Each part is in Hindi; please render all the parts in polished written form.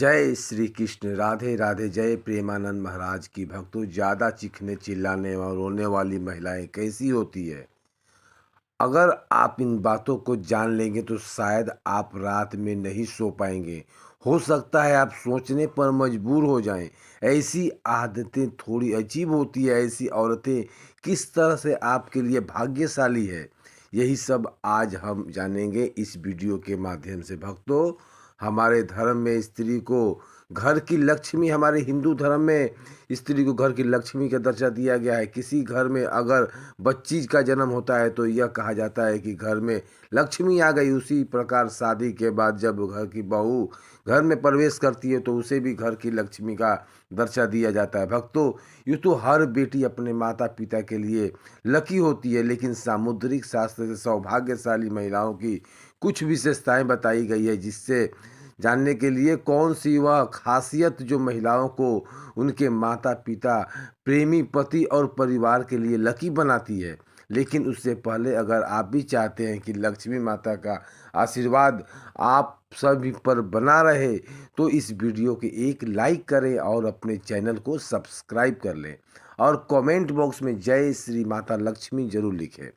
जय श्री कृष्ण। राधे राधे। जय प्रेमानंद महाराज की। भक्तों, ज़्यादा चीखने चिल्लाने और रोने वाली महिलाएं कैसी होती है? अगर आप इन बातों को जान लेंगे तो शायद आप रात में नहीं सो पाएंगे। हो सकता है आप सोचने पर मजबूर हो जाएं। ऐसी आदतें थोड़ी अजीब होती है। ऐसी औरतें किस तरह से आपके लिए भाग्यशाली है, यही सब आज हम जानेंगे इस वीडियो के माध्यम से। भक्तों, हमारे धर्म में स्त्री को घर की लक्ष्मी, हमारे हिंदू धर्म में स्त्री को घर की लक्ष्मी का दर्जा दिया गया है। किसी घर में अगर बच्ची का जन्म होता है तो यह कहा जाता है कि घर में लक्ष्मी आ गई। उसी प्रकार शादी के बाद जब घर की बहू घर में प्रवेश करती है तो उसे भी घर की लक्ष्मी का दर्जा दिया जाता है। भक्तों, यूँ तो हर बेटी अपने माता पिता के लिए लकी होती है, लेकिन सामुद्रिक शास्त्र से सौभाग्यशाली महिलाओं की कुछ विशेषताएं बताई गई है, जिससे जानने के लिए कौन सी वह खासियत जो महिलाओं को उनके माता पिता, प्रेमी पति और परिवार के लिए लकी बनाती है। लेकिन उससे पहले अगर आप भी चाहते हैं कि लक्ष्मी माता का आशीर्वाद आप सभी पर बना रहे तो इस वीडियो के एक लाइक करें और अपने चैनल को सब्सक्राइब कर लें और कमेंट बॉक्स में जय श्री माता लक्ष्मी जरूर लिखें।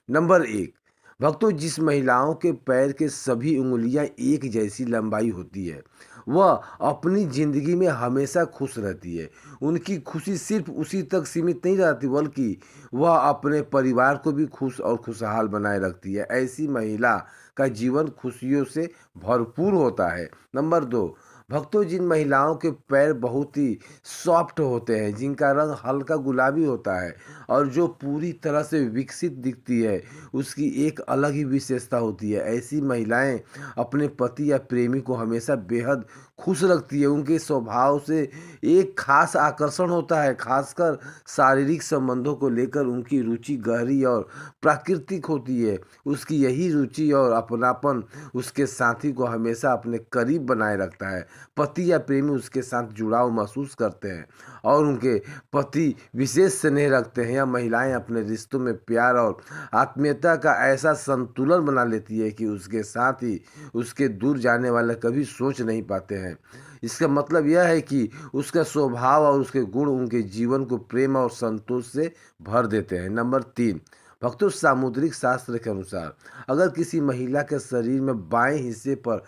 नंबर 1। भक्तों, जिस महिलाओं के पैर के सभी उंगलियां एक जैसी लंबाई होती है वह अपनी जिंदगी में हमेशा खुश रहती है। उनकी खुशी सिर्फ उसी तक सीमित नहीं रहती, बल्कि वह अपने परिवार को भी खुश और खुशहाल बनाए रखती है। ऐसी महिला का जीवन खुशियों से भरपूर होता है। नंबर 2। भक्तों, जिन महिलाओं के पैर बहुत ही सॉफ्ट होते हैं, जिनका रंग हल्का गुलाबी होता है और जो पूरी तरह से विकसित दिखती है, उसकी एक अलग ही विशेषता होती है। ऐसी महिलाएं अपने पति या प्रेमी को हमेशा बेहद खुश रखती है। उनके स्वभाव से एक खास आकर्षण होता है, खासकर शारीरिक संबंधों को लेकर उनकी रुचि गहरी और प्राकृतिक होती है। उसकी यही रुचि और अपनापन उसके साथी को हमेशा अपने करीब बनाए रखता है। पति या प्रेमी उसके साथ जुड़ाव महसूस करते हैं और उनके पति विशेष स्नेह रखते हैं। यह महिलाएं अपने रिश्तों में प्यार और आत्मीयता का ऐसा संतुलन बना लेती है कि उसके साथ ही उसके दूर जाने वाले कभी सोच नहीं पाते हैं। इसका मतलब यह है कि उसका स्वभाव और उसके गुण उनके जीवन को प्रेम और संतोष से भर देते हैं। नंबर 3। भक्तों, सामुद्रिक शास्त्र के अनुसार अगर किसी महिला के शरीर में बाएं हिस्से पर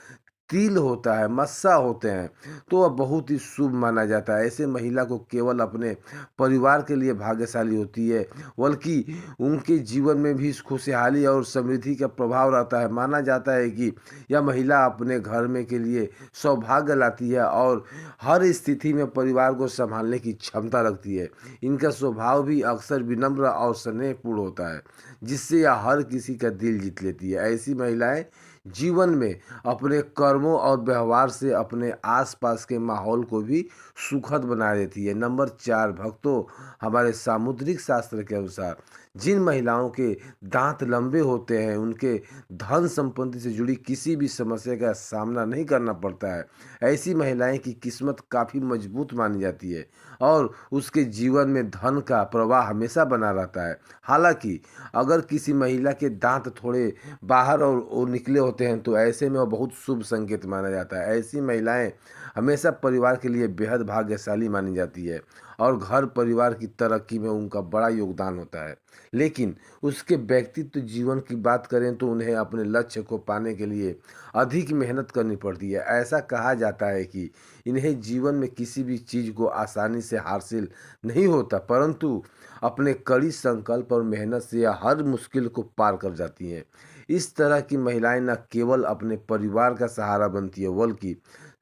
तिल होता है, मस्सा होते हैं, तो वह बहुत ही शुभ माना जाता है। ऐसे महिला को केवल अपने परिवार के लिए भाग्यशाली होती है, बल्कि उनके जीवन में भी खुशहाली और समृद्धि का प्रभाव रहता है। माना जाता है कि यह महिला अपने घर में के लिए सौभाग्य लाती है और हर स्थिति में परिवार को संभालने की क्षमता रखती है। इनका स्वभाव भी अक्सर विनम्र और स्नेहपूर्ण होता है, जिससे यह हर किसी का दिल जीत लेती है। ऐसी महिलाएं जीवन में अपने कर्मों और व्यवहार से अपने आसपास के माहौल को भी सुखद बना देती है। नंबर 4। भक्तों, हमारे सामुद्रिक शास्त्र के अनुसार जिन महिलाओं के दांत लंबे होते हैं उनके धन संपत्ति से जुड़ी किसी भी समस्या का सामना नहीं करना पड़ता है। ऐसी महिलाएं की किस्मत काफ़ी मजबूत मानी जाती है और उसके जीवन में धन का प्रवाह हमेशा बना रहता है। हालांकि अगर किसी महिला के दांत थोड़े बाहर और निकले होते हैं तो ऐसे में वह बहुत शुभ संकेत माना जाता है। ऐसी महिलाएं हमेशा परिवार के लिए बेहद भाग्यशाली मानी जाती है और घर परिवार की तरक्की में उनका बड़ा योगदान होता है। लेकिन उसके व्यक्तित्व जीवन की बात करें तो उन्हें अपने लक्ष्य को पाने के लिए अधिक मेहनत करनी पड़ती है। ऐसा कहा जाता है कि इन्हें जीवन में किसी भी चीज़ को आसानी से हासिल नहीं होता, परंतु अपने कड़ी संकल्प और मेहनत से यह हर मुश्किल को पार कर जाती हैं। इस तरह की महिलाएं न केवल अपने परिवार का सहारा बनती है, बल्कि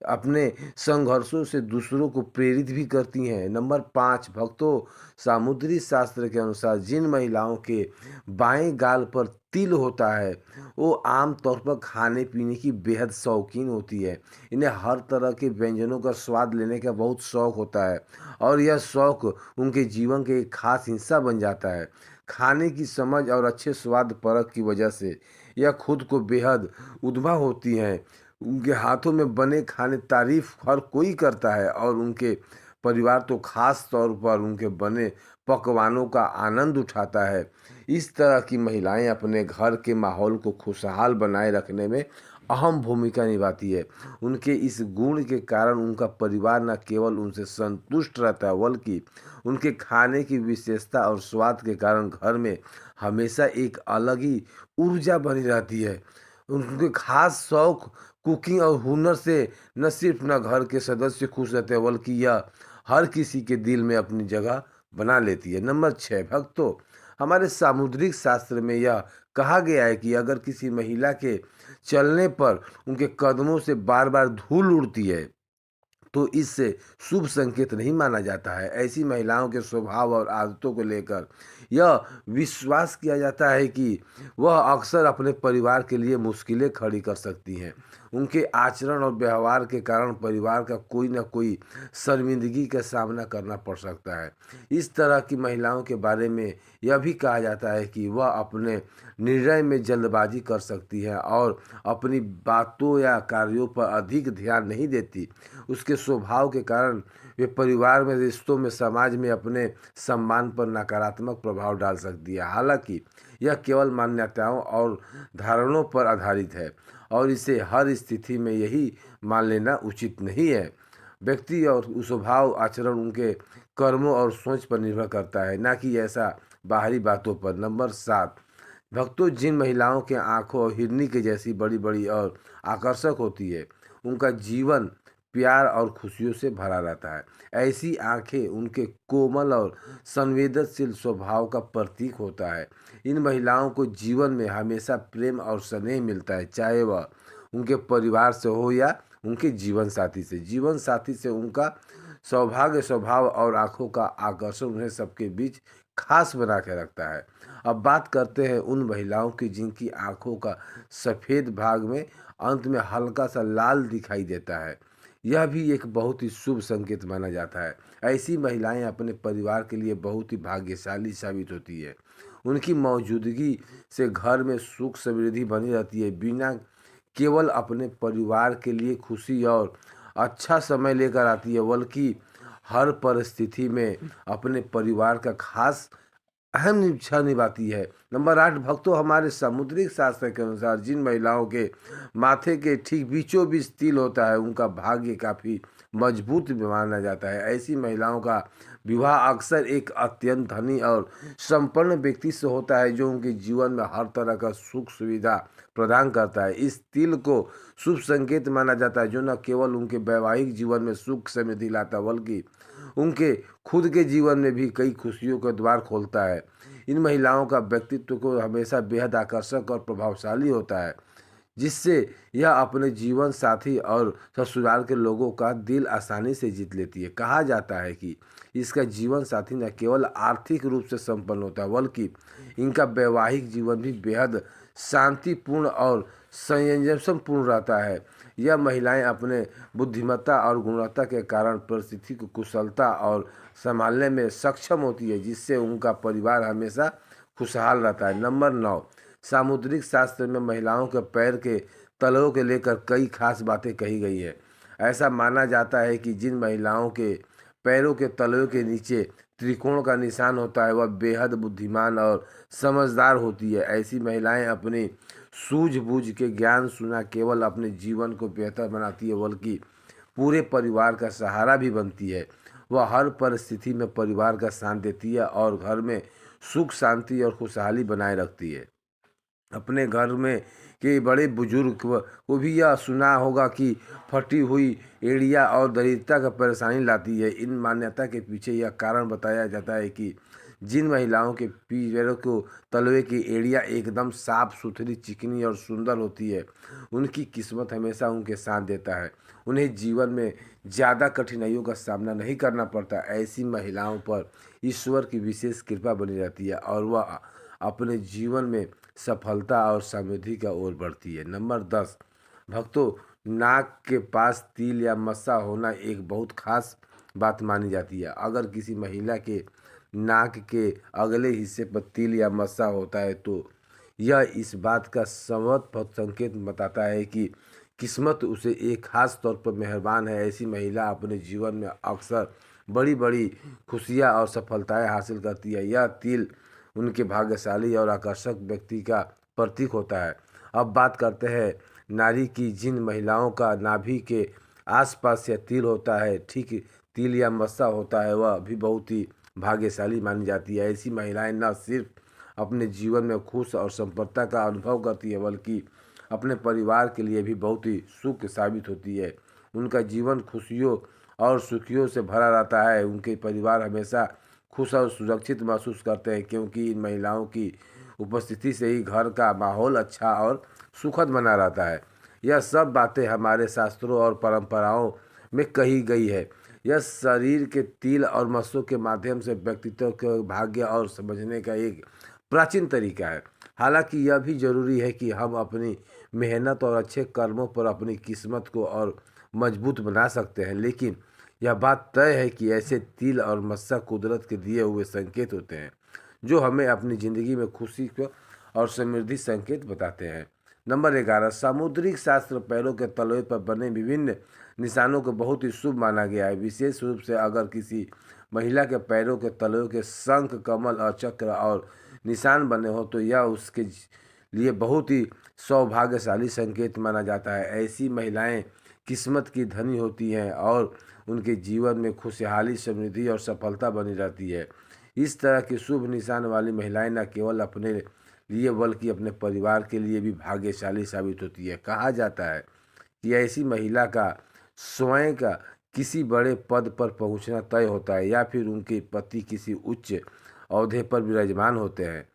अपने संघर्षों से दूसरों को प्रेरित भी करती हैं। नंबर 5। भक्तों, सामुद्री शास्त्र के अनुसार जिन महिलाओं के बाएं गाल पर तिल होता है वो आम तौर पर खाने पीने की बेहद शौकीन होती है। इन्हें हर तरह के व्यंजनों का स्वाद लेने का बहुत शौक होता है और यह शौक उनके जीवन के एक खास हिस्सा बन जाता है। खाने की समझ और अच्छे स्वाद परख की वजह से यह खुद को बेहद उद्भव होती हैं। उनके हाथों में बने खाने तारीफ हर कोई करता है और उनके परिवार तो खास तौर पर उनके बने पकवानों का आनंद उठाता है। इस तरह की महिलाएं अपने घर के माहौल को खुशहाल बनाए रखने में अहम भूमिका निभाती है। उनके इस गुण के कारण उनका परिवार न केवल उनसे संतुष्ट रहता है, बल्कि उनके खाने की विशेषता और स्वाद के कारण घर में हमेशा एक अलग ही ऊर्जा बनी रहती है। उनके खास शौक कुकिंग और हुनर से न सिर्फ न घर के सदस्य खुश रहते हैं, बल्कि यह हर किसी के दिल में अपनी जगह बना लेती है। नंबर 6, भक्तों, हमारे सामुद्रिक शास्त्र में यह कहा गया है कि अगर किसी महिला के चलने पर उनके कदमों से बार बार धूल उड़ती है, तो इससे शुभ संकेत नहीं माना जाता है। ऐसी महिलाओं के स्वभाव और आदतों को लेकर यह विश्वास किया जाता है कि वह अक्सर अपने परिवार के लिए मुश्किलें खड़ी कर सकती हैं। उनके आचरण और व्यवहार के कारण परिवार का कोई न कोई शर्मिंदगी का सामना करना पड़ सकता है। इस तरह की महिलाओं के बारे में यह भी कहा जाता है कि वह अपने निर्णय में जल्दबाजी कर सकती है और अपनी बातों या कार्यों पर अधिक ध्यान नहीं देती। उसके स्वभाव के कारण वे परिवार में, रिश्तों में, समाज में अपने सम्मान पर नकारात्मक प्रभाव डाल सकती है। हालांकि यह केवल मान्यताओं और धारणों पर आधारित है और इसे हर स्थिति में यही मान लेना उचित नहीं है। व्यक्ति और स्वभाव आचरण उनके कर्मों और सोच पर निर्भर करता है, ना कि ऐसा बाहरी बातों पर। नंबर 7, भक्तों, जिन महिलाओं के आंखों और हिरनी के जैसी बड़ी बड़ी और आकर्षक होती है, उनका जीवन प्यार और खुशियों से भरा रहता है। ऐसी आंखें उनके कोमल और संवेदनशील स्वभाव का प्रतीक होता है। इन महिलाओं को जीवन में हमेशा प्रेम और स्नेह मिलता है, चाहे वह उनके परिवार से हो या उनके जीवन साथी से। जीवन साथी से उनका सौभाग्य स्वभाव और आंखों का आकर्षण उन्हें सबके बीच खास बना के रखता है। अब बात करते हैं उन महिलाओं की जिनकी आंखों का सफ़ेद भाग में अंत में हल्का सा लाल दिखाई देता है। यह भी एक बहुत ही शुभ संकेत माना जाता है। ऐसी महिलाएं अपने परिवार के लिए बहुत ही भाग्यशाली साबित होती है। उनकी मौजूदगी से घर में सुख समृद्धि बनी रहती है। बिना केवल अपने परिवार के लिए खुशी और अच्छा समय लेकर आती है, बल्कि हर परिस्थिति में अपने परिवार का खास अहम निष्ठा निभाती है। नंबर 8, भक्तों, हमारे सामुद्रिक शास्त्र के अनुसार जिन महिलाओं के माथे के ठीक बीचों बीच तिल होता है, उनका भाग्य काफ़ी मजबूत माना जाता है। ऐसी महिलाओं का विवाह अक्सर एक अत्यंत धनी और संपन्न व्यक्ति से होता है, जो उनके जीवन में हर तरह का सुख सुविधा प्रदान करता है। इस तिल को शुभ संकेत माना जाता है, जो न केवल उनके वैवाहिक जीवन में सुख समृद्धि लाता, बल्कि उनके खुद के जीवन में भी कई खुशियों के द्वार खोलता है। इन महिलाओं का व्यक्तित्व को हमेशा बेहद आकर्षक और प्रभावशाली होता है, जिससे यह अपने जीवन साथी और ससुराल के लोगों का दिल आसानी से जीत लेती है। कहा जाता है कि इसका जीवन साथी न केवल आर्थिक रूप से संपन्न होता है, बल्कि इनका वैवाहिक जीवन भी बेहद शांतिपूर्ण और संयमपूर्ण रहता है। यह महिलाएं अपने बुद्धिमत्ता और गुणवत्ता के कारण परिस्थिति को कुशलता और संभालने में सक्षम होती है, जिससे उनका परिवार हमेशा खुशहाल रहता है। नंबर 9, सामुद्रिक शास्त्र में महिलाओं के पैर के तलवों के लेकर कई खास बातें कही गई है। ऐसा माना जाता है कि जिन महिलाओं के पैरों के तलवों के नीचे त्रिकोण का निशान होता है, वह बेहद बुद्धिमान और समझदार होती है। ऐसी महिलाएं अपनी सूझबूझ के ज्ञान से न केवल अपने जीवन को बेहतर बनाती है, बल्कि पूरे परिवार का सहारा भी बनती है। वह हर परिस्थिति में परिवार का साथ देती है और घर में सुख शांति और खुशहाली बनाए रखती है। अपने घर में के बड़े बुजुर्ग को भी यह सुना होगा कि फटी हुई एड़ियाँ और दरिद्रता का परेशानी लाती है। इन मान्यता के पीछे यह कारण बताया जाता है कि जिन महिलाओं के पैरों को तलवे की एड़ियाँ एकदम साफ सुथरी, चिकनी और सुंदर होती है, उनकी किस्मत हमेशा उनके साथ देता है। उन्हें जीवन में ज़्यादा कठिनाइयों का सामना नहीं करना पड़ता। ऐसी महिलाओं पर ईश्वर की विशेष कृपा बनी रहती है और वह अपने जीवन में सफलता और समृद्धि का ओर बढ़ती है। नंबर 10, भक्तों, नाक के पास तिल या मस्सा होना एक बहुत खास बात मानी जाती है। अगर किसी महिला के नाक के अगले हिस्से पर तिल या मस्सा होता है, तो यह इस बात का संवत संकेत बताता है कि किस्मत उसे एक खास तौर पर मेहरबान है। ऐसी महिला अपने जीवन में अक्सर बड़ी बड़ी खुशियाँ और सफलताएं हासिल करती है। यह तिल उनके भाग्यशाली और आकर्षक व्यक्ति का प्रतीक होता है। अब बात करते हैं नारी की जिन महिलाओं का नाभि के आसपास या तिल होता है, ठीक तिल या मस्सा होता है, वह भी बहुत ही भाग्यशाली मानी जाती है। ऐसी महिलाएं न सिर्फ अपने जीवन में खुश और संपन्नता का अनुभव करती है, बल्कि अपने परिवार के लिए भी बहुत ही सुख साबित होती है। उनका जीवन खुशियों और सुखियों से भरा रहता है। उनके परिवार हमेशा खुश और सुरक्षित महसूस करते हैं, क्योंकि इन महिलाओं की उपस्थिति से ही घर का माहौल अच्छा और सुखद बना रहता है। यह सब बातें हमारे शास्त्रों और परंपराओं में कही गई है। यह शरीर के तिल और मस्सों के माध्यम से व्यक्तित्व के भाग्य और समझने का एक प्राचीन तरीका है। हालांकि यह भी जरूरी है कि हम अपनी मेहनत और अच्छे कर्मों पर अपनी किस्मत को और मजबूत बना सकते हैं, लेकिन यह बात तय है कि ऐसे तिल और मस्सा कुदरत के दिए हुए संकेत होते हैं, जो हमें अपनी ज़िंदगी में खुशी को और समृद्धि संकेत बताते हैं। नंबर 11, सामुद्रिक शास्त्र पैरों के तलवे पर बने विभिन्न निशानों को बहुत ही शुभ माना गया है। विशेष रूप से अगर किसी महिला के पैरों के तलवे के शंख, कमल और चक्र और निशान बने हो तो यह उसके लिए बहुत ही सौभाग्यशाली संकेत माना जाता है। ऐसी महिलाएं किस्मत की धनी होती हैं और उनके जीवन में खुशहाली, समृद्धि और सफलता बनी रहती है। इस तरह की शुभ निशान वाली महिलाएं न केवल अपने लिए बल्कि अपने परिवार के लिए भी भाग्यशाली साबित होती है। कहा जाता है कि ऐसी महिला का स्वयं का किसी बड़े पद पर पहुंचना तय होता है, या फिर उनके पति किसी उच्च ओहदे पर विराजमान होते हैं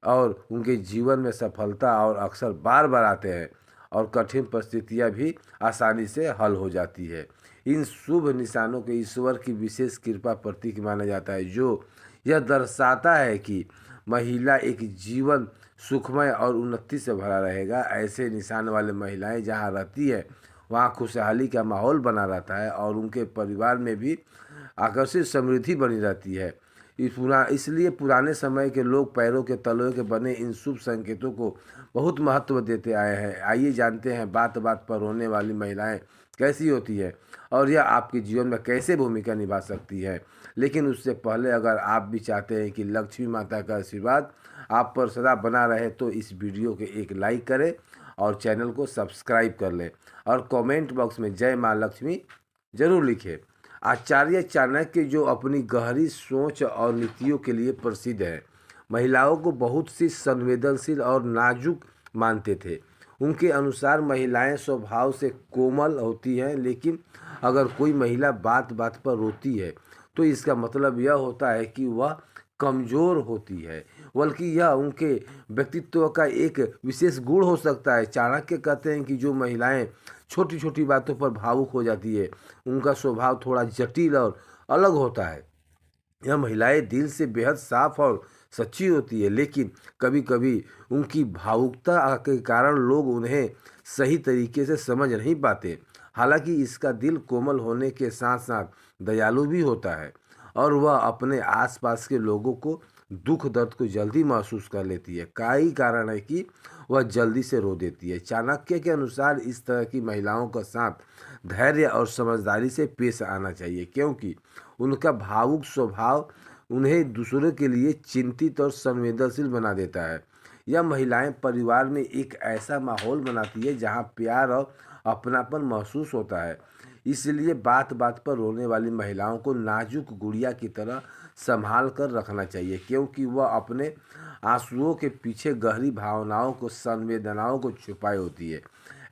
और उनके जीवन में सफलता और अक्सर बार बार आते हैं और कठिन परिस्थितियां भी आसानी से हल हो जाती है। इन शुभ निशानों के ईश्वर की विशेष कृपा प्रतीक माना जाता है, जो यह दर्शाता है कि महिला एक जीवन सुखमय और उन्नति से भरा रहेगा। ऐसे निशान वाले महिलाएं जहां रहती है वहां खुशहाली का माहौल बना रहता है और उनके परिवार में भी आकर्षित समृद्धि बनी रहती है। इसलिए पुराने समय के लोग पैरों के तलवे के बने इन शुभ संकेतों को बहुत महत्व देते आए हैं। आइए जानते हैं बात बात पर रोने वाली महिलाएं कैसी होती है और यह आपके जीवन में कैसे भूमिका निभा सकती है। लेकिन उससे पहले अगर आप भी चाहते हैं कि लक्ष्मी माता का आशीर्वाद आप पर सदा बना रहे तो इस वीडियो के एक लाइक करें और चैनल को सब्सक्राइब कर लें और कमेंट बॉक्स में जय माँ लक्ष्मी जरूर लिखें। आचार्य चाणक्य, जो अपनी गहरी सोच और नीतियों के लिए प्रसिद्ध है, महिलाओं को बहुत सी संवेदनशील और नाजुक मानते थे। उनके अनुसार महिलाएं स्वभाव से कोमल होती हैं, लेकिन अगर कोई महिला बात बात पर रोती है तो इसका मतलब यह होता है कि वह कमज़ोर होती है, बल्कि यह उनके व्यक्तित्व का एक विशेष गुण हो सकता है। चाणक्य कहते हैं कि जो महिलाएं छोटी छोटी बातों पर भावुक हो जाती है, उनका स्वभाव थोड़ा जटिल और अलग होता है। यह महिलाएं दिल से बेहद साफ और सच्ची होती है, लेकिन कभी कभी उनकी भावुकता के कारण लोग उन्हें सही तरीके से समझ नहीं पाते। हालांकि इसका दिल कोमल होने के साथ साथ दयालु भी होता है और वह अपने आसपास के लोगों को दुख दर्द को जल्दी महसूस कर लेती है। कई कारण है कि वह जल्दी से रो देती है। चाणक्य के अनुसार इस तरह की महिलाओं का साथ धैर्य और समझदारी से पेश आना चाहिए, क्योंकि उनका भावुक स्वभाव उन्हें दूसरों के लिए चिंतित और संवेदनशील बना देता है। यह महिलाएं परिवार में एक ऐसा माहौल बनाती है जहां प्यार और अपनापन महसूस होता है। इसलिए बात बात पर रोने वाली महिलाओं को नाजुक गुड़िया की तरह संभाल कर रखना चाहिए, क्योंकि वह अपने आंसुओं के पीछे गहरी भावनाओं को, संवेदनाओं को छुपाई होती है।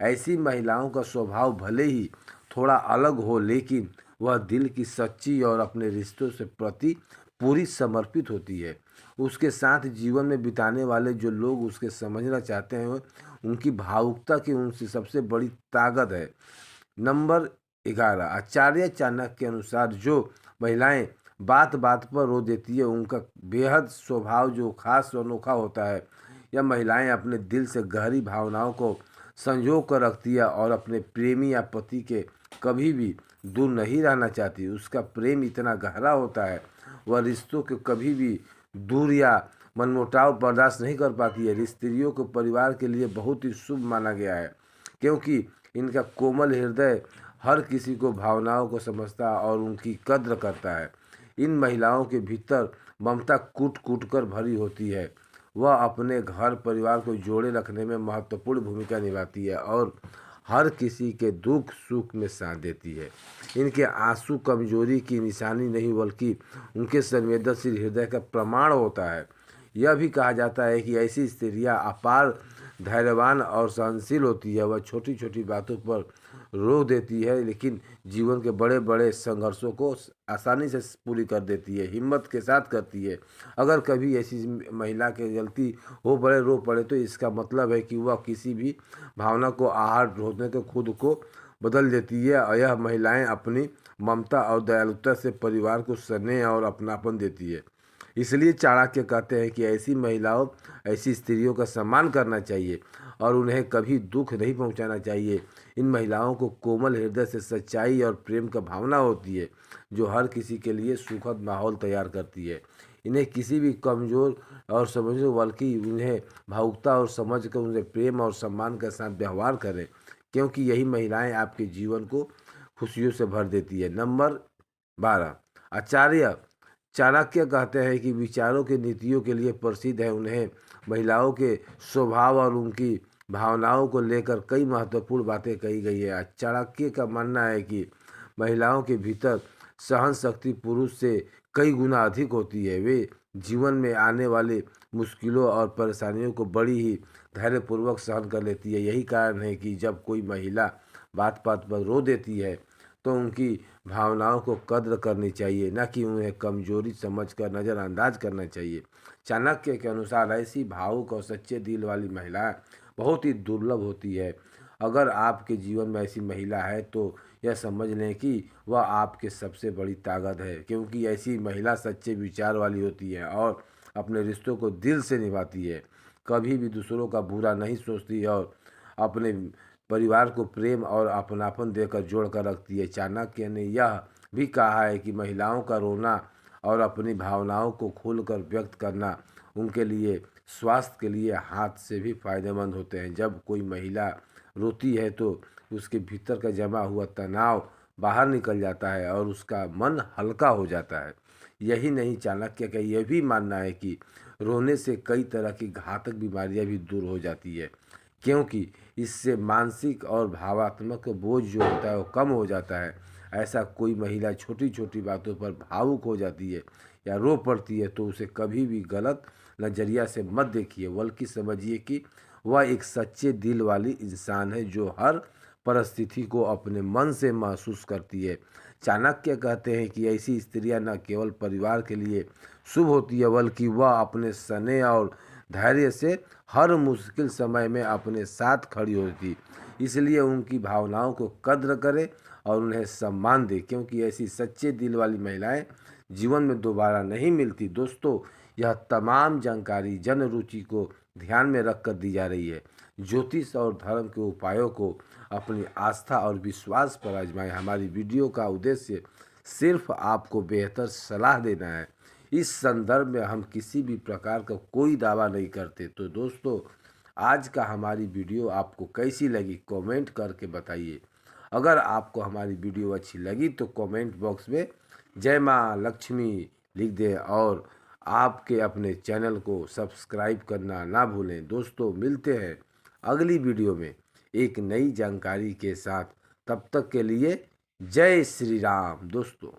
ऐसी महिलाओं का स्वभाव भले ही थोड़ा अलग हो, लेकिन वह दिल की सच्ची और अपने रिश्तों से प्रति पूरी समर्पित होती है। उसके साथ जीवन में बिताने वाले जो लोग उसके समझना चाहते हैं, उनकी भावुकता की उनसे सबसे बड़ी ताकत है। नंबर 11, आचार्य चाणक्य के अनुसार जो महिलाएं बात बात पर रो देती है उनका बेहद स्वभाव जो खास और अनोखा होता है। यह महिलाएं अपने दिल से गहरी भावनाओं को संजो कर रखती है और अपने प्रेमी या पति के कभी भी दूर नहीं रहना चाहती। उसका प्रेम इतना गहरा होता है, वह रिश्तों के कभी भी दूर या मनमुटाव बर्दाश्त नहीं कर पाती है। स्त्रियों को परिवार के लिए बहुत ही शुभ माना गया है, क्योंकि इनका कोमल हृदय हर किसी को भावनाओं को समझता और उनकी कद्र करता है। इन महिलाओं के भीतर ममता कूट कूट कर भरी होती है। वह अपने घर परिवार को जोड़े रखने में महत्वपूर्ण भूमिका निभाती है और हर किसी के दुख सुख में साथ देती है। इनके आंसू कमजोरी की निशानी नहीं बल्कि उनके संवेदनशील हृदय का प्रमाण होता है। यह भी कहा जाता है कि ऐसी स्त्रियां अपार धैर्यवान और सहनशील होती है। वह छोटी छोटी बातों पर रो देती है लेकिन जीवन के बड़े बड़े संघर्षों को आसानी से पूरी कर देती है, हिम्मत के साथ करती है। अगर कभी ऐसी महिला की गलती हो पड़े रो पड़े तो इसका मतलब है कि वह किसी भी भावना को आहार होने के खुद को बदल देती है। और यह महिलाएं अपनी ममता और दयालुता से परिवार को स्नेह और अपनापन देती है। इसलिए चाणक्य कहते हैं कि ऐसी महिलाओं ऐसी स्त्रियों का सम्मान करना चाहिए और उन्हें कभी दुख नहीं पहुंचाना चाहिए। इन महिलाओं को कोमल हृदय से सच्चाई और प्रेम का भावना होती है जो हर किसी के लिए सुखद माहौल तैयार करती है। इन्हें किसी भी कमज़ोर और समझो बल्कि उन्हें भावुकता और समझ कर उन्हें प्रेम और सम्मान के साथ व्यवहार करें, क्योंकि यही महिलाएं आपके जीवन को खुशियों से भर देती है। नंबर 12, आचार्य चाणक्य कहते हैं कि विचारों की नीतियों के लिए प्रसिद्ध है। उन्हें महिलाओं के स्वभाव और उनकी भावनाओं को लेकर कई महत्वपूर्ण बातें कही गई है। चाणक्य का मानना है कि महिलाओं के भीतर सहन शक्ति पुरुष से कई गुना अधिक होती है। वे जीवन में आने वाले मुश्किलों और परेशानियों को बड़ी ही धैर्यपूर्वक सहन कर लेती है। यही कारण है कि जब कोई महिला बात बात पर रो देती है तो उनकी भावनाओं को कद्र करनी चाहिए, न कि उन्हें कमजोरी समझकर नज़रअंदाज करना चाहिए। चाणक्य के अनुसार ऐसी भावुक और सच्चे दिल वाली महिला बहुत ही दुर्लभ होती है। अगर आपके जीवन में ऐसी महिला है तो यह समझ लें कि वह आपके सबसे बड़ी ताकत है, क्योंकि ऐसी महिला सच्चे विचार वाली होती है और अपने रिश्तों को दिल से निभाती है, कभी भी दूसरों का बुरा नहीं सोचती और अपने परिवार को प्रेम और अपनापन देकर जोड़ कर रखती है। चाणक्य ने यह भी कहा है कि महिलाओं का रोना और अपनी भावनाओं को खुलकर व्यक्त करना उनके लिए स्वास्थ्य के लिए हाथ से भी फायदेमंद होते हैं। जब कोई महिला रोती है तो उसके भीतर का जमा हुआ तनाव बाहर निकल जाता है और उसका मन हल्का हो जाता है। यही नहीं, चाणक्य का यह भी मानना है कि रोने से कई तरह की घातक बीमारियां भी दूर हो जाती है, क्योंकि इससे मानसिक और भावात्मक बोझ जो होता है वो कम हो जाता है। ऐसा कोई महिला छोटी छोटी बातों पर भावुक हो जाती है या रो पड़ती है तो उसे कभी भी गलत नज़रिया से मत देखिए, बल्कि समझिए कि वह एक सच्चे दिल वाली इंसान है जो हर परिस्थिति को अपने मन से महसूस करती है। चाणक्य कहते हैं कि ऐसी स्त्रियां न केवल परिवार के लिए शुभ होती है बल्कि वह अपने स्नेह और धैर्य से हर मुश्किल समय में अपने साथ खड़ी होती। इसलिए उनकी भावनाओं को कद्र करें और उन्हें सम्मान दें, क्योंकि ऐसी सच्चे दिल वाली महिलाएं जीवन में दोबारा नहीं मिलती। दोस्तों, यह तमाम जानकारी जन रुचि को ध्यान में रखकर दी जा रही है। ज्योतिष और धर्म के उपायों को अपनी आस्था और विश्वास पर आजमाएं। हमारी वीडियो का उद्देश्य सिर्फ आपको बेहतर सलाह देना है। इस संदर्भ में हम किसी भी प्रकार का कोई दावा नहीं करते। तो दोस्तों, आज का हमारी वीडियो आपको कैसी लगी कमेंट करके बताइए। अगर आपको हमारी वीडियो अच्छी लगी तो कमेंट बॉक्स में जय माँ लक्ष्मी लिख दें और आपके अपने चैनल को सब्सक्राइब करना ना भूलें। दोस्तों, मिलते हैं अगली वीडियो में एक नई जानकारी के साथ। तब तक के लिए जय श्री राम दोस्तों।